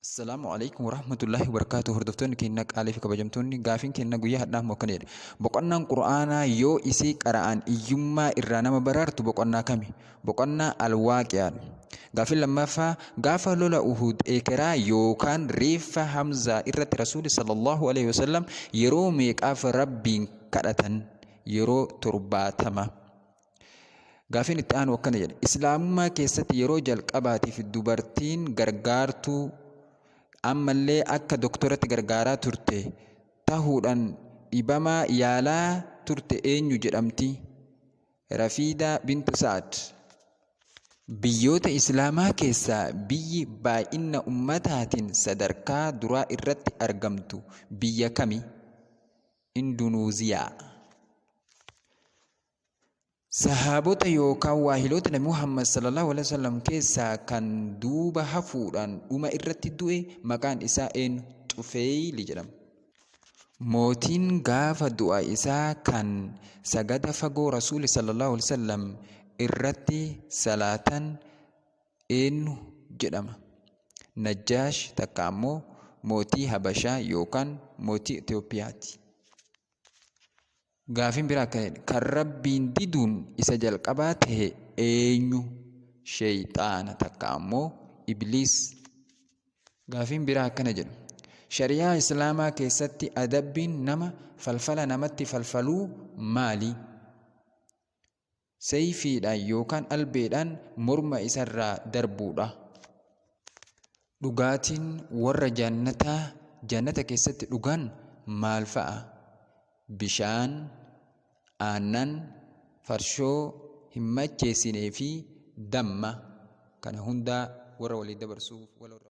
Assalamualaikum warahmatullahi wabarakatuh. Hordoftoonni keenya qaalii fi kabajamtoonni gaafiin keenya guyyaa hadhaaf mokkaneedha. Boqonnaan Qur'aanaa yoo isii qara'an iyyummaa irraa nama baraartu boqonnaa kami? Boqonnaa Al-Waaqiyaadha. Gaafiin lammaffaa gaafa lola Uhud ekeraa yookaan reeffa Hamzaa irratti Rasuuli sallallahu alaihi wasallam yeroo meeqaaf Rabbiin kadhatan? Yeroo 70. Gaafiin itti aanu akkana jedha. Islaamummaa keessatti yeroo jalqabaatiif dubartiin gargaartuu ammallee akka doktoratti gargaaraa turte tahuudhaan dhibamaa yaalaa turte eenyu jedhamti? Rafiidaa bintu Sa'ad. Biyyoota Islaamaa keessaa biyyi baay'ina ummataatiin sadarkaa duraa irratti argamtu biyya kami? Indunuuziyaa. Sahaabota yookaan waahiloota Nabi Muhammad sallallahu alaihi wasallam keessaa kan duuba hafuudhaan dhuma irratti du'e maqaan isaa eenyu? Xufeeyli jedhama. Mootiin gaafa du'a isaa kan sagada fagoo Rasuuli sallallahu alaihi wasallam irratti salaatan eenyu jedhama? Najjaash takka ammoo mootii Habashaa yookaan mootii Itoophiyaati. Gaafiin biraa akkanidha. Kan Rabbiin diduun isa jalqabaa ta'e eenyu? Shayxaana takka ammoo Ibliis. Gaafiin biraa akkana jedhu. Shari'aa Islaamaa keessatti adabbiin nama falfala namatti falfaluu maali? Sayfiidhaan yookaan albeedhaan morma isarraa darbuudha. Dhugaatiin warra jannata keessatti dhugan maal fa'a? Bishaan, aannan, farshoo hin macheessinee fi damma. Kana hundaa warra walii dabarsuuf